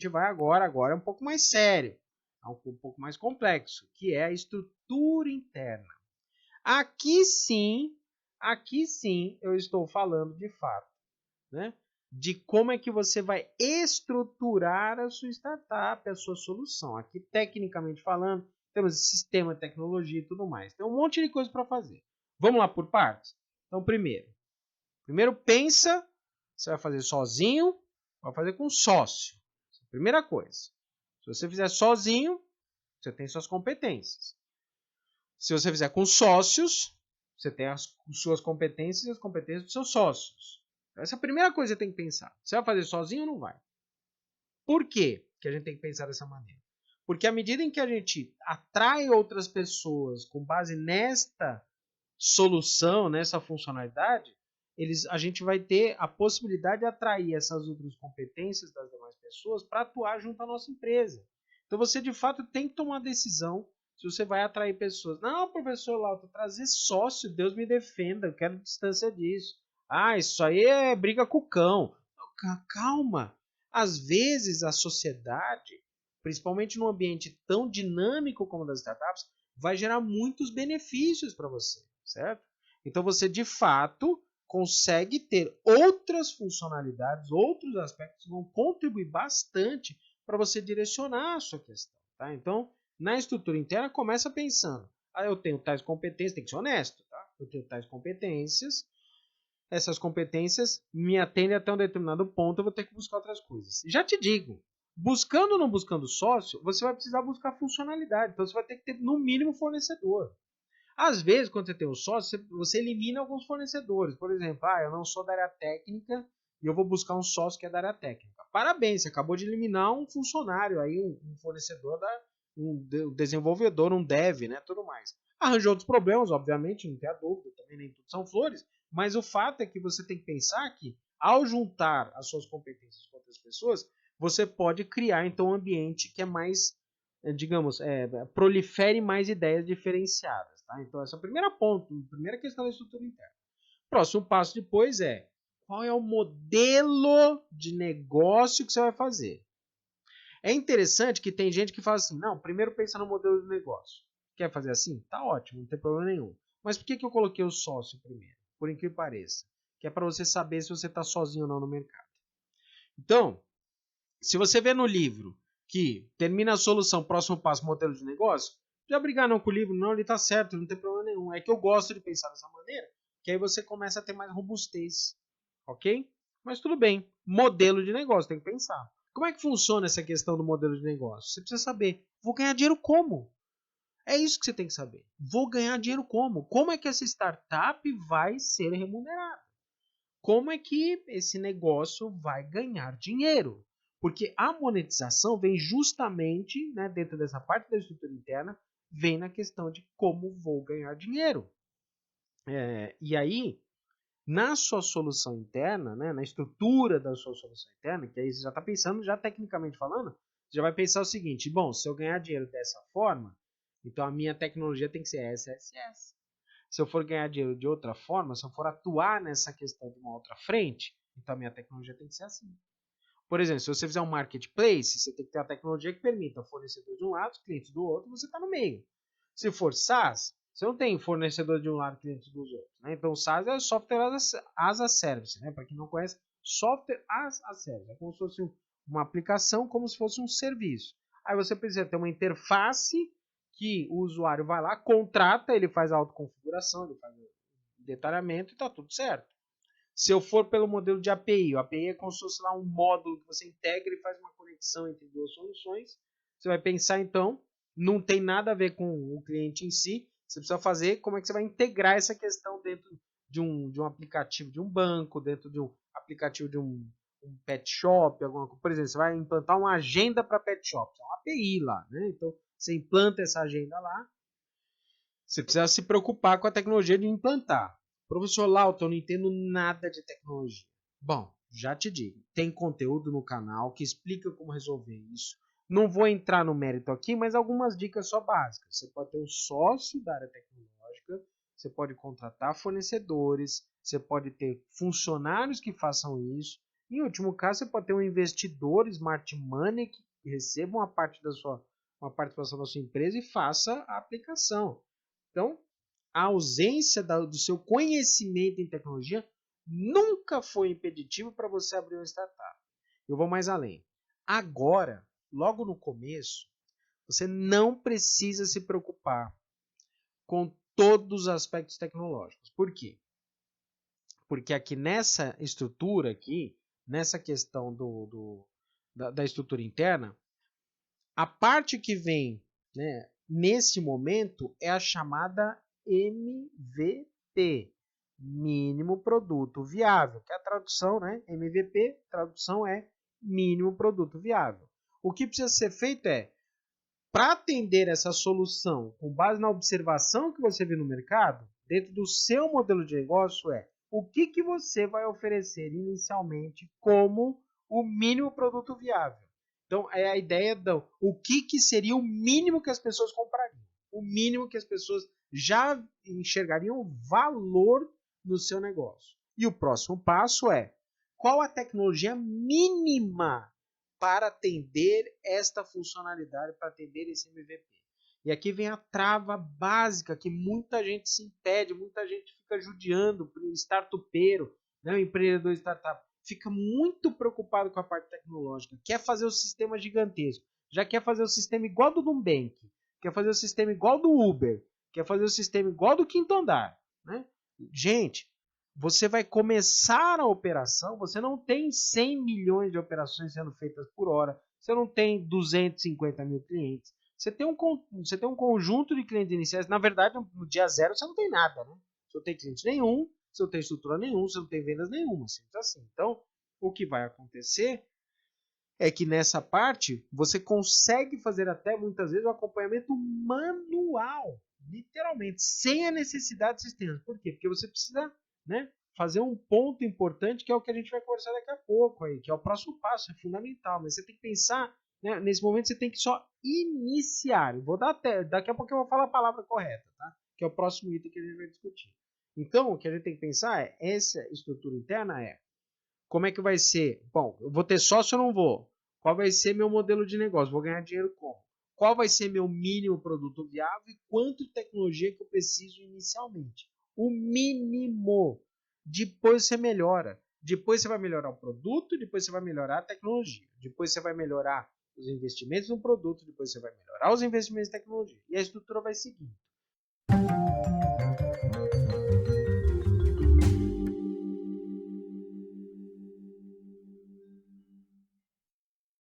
gente vai agora é um pouco mais sério, é um pouco mais complexo, que é a estrutura interna. Aqui sim eu estou falando de fato, né? De como é que você vai estruturar a sua startup, a sua solução. Aqui, tecnicamente falando, temos sistema, tecnologia e tudo mais. Tem um monte de coisa para fazer. Vamos lá por partes? Então, primeiro pensa, você vai fazer sozinho, vai fazer com sócio. Primeira coisa. Se você fizer sozinho, você tem suas competências. Se você fizer com sócios, você tem as suas competências e as competências dos seus sócios. Essa é a primeira coisa que você tem que pensar. Você vai fazer sozinho ou não vai? Por quê que a gente tem que pensar dessa maneira? Porque à medida em que a gente atrai outras pessoas com base nesta solução, nessa funcionalidade, a gente vai ter a possibilidade de atrair essas outras competências das demais pessoas para atuar junto à nossa empresa. Então você de fato tem que tomar uma decisão se você vai atrair pessoas. Não, professor Lauto, trazer sócio, Deus me defenda, eu quero distância disso. Ah, isso aí é briga com o cão. Calma. Às vezes a sociedade, principalmente num ambiente tão dinâmico como o das startups, vai gerar muitos benefícios para você, certo? Então você de fato consegue ter outras funcionalidades, outros aspectos que vão contribuir bastante para você direcionar a sua questão, tá? Então, na estrutura interna, começa pensando, eu tenho tais competências, tem que ser honesto, tá? Eu tenho tais competências, essas competências me atendem até um determinado ponto, eu vou ter que buscar outras coisas. Já te digo, buscando ou não buscando sócio, você vai precisar buscar funcionalidade, então você vai ter que ter no mínimo fornecedor. Às vezes, quando você tem um sócio, você elimina alguns fornecedores. Por exemplo, eu não sou da área técnica e eu vou buscar um sócio que é da área técnica. Parabéns, você acabou de eliminar um funcionário, aí, um fornecedor, um desenvolvedor, um dev, né, tudo mais. Arranjou outros problemas, obviamente, não tem a dúvida, também nem tudo são flores, mas o fato é que você tem que pensar que, ao juntar as suas competências com outras pessoas, você pode criar, então, um ambiente que é mais, digamos, prolifere mais ideias diferenciadas. Tá? Então, essa é a primeira ponto, a primeira questão da estrutura interna. Próximo passo depois é qual é o modelo de negócio que você vai fazer. É interessante que tem gente que fala assim, não, primeiro pensa no modelo de negócio. Quer fazer assim? Tá ótimo, não tem problema nenhum. Mas por que eu coloquei o sócio primeiro? Por incrível que pareça. Que é para você saber se você está sozinho ou não no mercado. Então, se você vê no livro que termina a solução, próximo passo, modelo de negócio, já brigar não com o livro, não, ele está certo, não tem problema nenhum. É que eu gosto de pensar dessa maneira, que aí você começa a ter mais robustez, ok? Mas tudo bem, modelo de negócio, tem que pensar. Como é que funciona essa questão do modelo de negócio? Você precisa saber, vou ganhar dinheiro como? É isso que você tem que saber. Vou ganhar dinheiro como? Como é que essa startup vai ser remunerada? Como é que esse negócio vai ganhar dinheiro? Porque a monetização vem justamente, né, dentro dessa parte da estrutura interna, vem na questão de como vou ganhar dinheiro. E aí, na sua solução interna, né, na estrutura da sua solução interna, que aí você já está pensando, já tecnicamente falando, você já vai pensar o seguinte, bom, se eu ganhar dinheiro dessa forma, então a minha tecnologia tem que ser SSS. Se eu for ganhar dinheiro de outra forma, se eu for atuar nessa questão de uma outra frente, então a minha tecnologia tem que ser assim. Por exemplo, se você fizer um marketplace, você tem que ter a tecnologia que permita fornecedor de um lado, clientes do outro, você está no meio. Se for SaaS, você não tem fornecedor de um lado, clientes dos outros. Né? Então, o SaaS é o Software as a Service. Né? Para quem não conhece, Software as a Service. É como se fosse uma aplicação, como se fosse um serviço. Aí você precisa ter uma interface que o usuário vai lá, contrata, ele faz a autoconfiguração, ele faz o detalhamento e está tudo certo. Se eu for pelo modelo de API, o API é como se fosse lá um módulo que você integra e faz uma conexão entre duas soluções. Você vai pensar então, não tem nada a ver com o cliente em si, você precisa fazer como é que você vai integrar essa questão dentro de um aplicativo de um banco, dentro de um aplicativo de um pet shop, alguma coisa. Por exemplo, você vai implantar uma agenda para pet shop, é uma API lá, né? Então você implanta essa agenda lá, você precisa se preocupar com a tecnologia de implantar. Professor Lauton, eu não entendo nada de tecnologia. Bom, já te digo, tem conteúdo no canal que explica como resolver isso. Não vou entrar no mérito aqui, mas algumas dicas só básicas. Você pode ter um sócio da área tecnológica, você pode contratar fornecedores, você pode ter funcionários que façam isso, Em último caso, você pode ter um investidor smart money que receba uma participação da sua empresa e faça a aplicação. Então, a ausência do seu conhecimento em tecnologia nunca foi impeditivo para você abrir uma startup. Eu vou mais além. Agora, logo no começo, você não precisa se preocupar com todos os aspectos tecnológicos. Por quê? Porque aqui nessa estrutura aqui, nessa questão da estrutura interna, a parte que vem, né, nesse momento é a chamada MVP, mínimo produto viável, que é a tradução, né? MVP, tradução é mínimo produto viável. O que precisa ser feito é, para atender essa solução com base na observação que você vê no mercado, dentro do seu modelo de negócio o que você vai oferecer inicialmente como o mínimo produto viável. Então, é a ideia do o que seria o mínimo que as pessoas comprariam. O mínimo que as pessoas já enxergariam valor no seu negócio. E o próximo passo é qual a tecnologia mínima para atender esta funcionalidade, para atender esse MVP. E aqui vem a trava básica que muita gente se impede, muita gente fica judiando, startupeiro, né, o empreendedor startup, fica muito preocupado com a parte tecnológica, quer fazer o sistema gigantesco, já quer fazer o sistema igual do Nubank, quer fazer o sistema igual do Uber, quer fazer o sistema igual do Quinto Andar. Né? Gente, você vai começar a operação, você não tem 100 milhões de operações sendo feitas por hora, você não tem 250 mil clientes, você tem um conjunto de clientes iniciais. Na verdade, no dia zero você não tem nada, né? Você não tem cliente nenhum, você não tem estrutura nenhuma, você não tem vendas nenhuma, simples assim. Então, o que vai acontecer é que nessa parte você consegue fazer até muitas vezes o acompanhamento manual, literalmente, sem a necessidade de sistemas. Por quê? Porque você precisa, né, fazer um ponto importante que é o que a gente vai conversar daqui a pouco aí, que é o próximo passo, é fundamental. Mas você tem que pensar, né, nesse momento você tem que só iniciar. Eu vou dar até, daqui a pouco eu vou falar a palavra correta, tá? Que é o próximo item que a gente vai discutir. Então, o que a gente tem que pensar é, essa estrutura interna é, como é que vai ser? Bom, eu vou ter sócio ou não vou? Qual vai ser meu modelo de negócio? Vou ganhar dinheiro como? Qual vai ser meu mínimo produto viável e quanto de tecnologia que eu preciso inicialmente? O mínimo. Depois você melhora. Depois você vai melhorar o produto, depois você vai melhorar a tecnologia. Depois você vai melhorar os investimentos no produto, depois você vai melhorar os investimentos em tecnologia. E a estrutura vai seguir.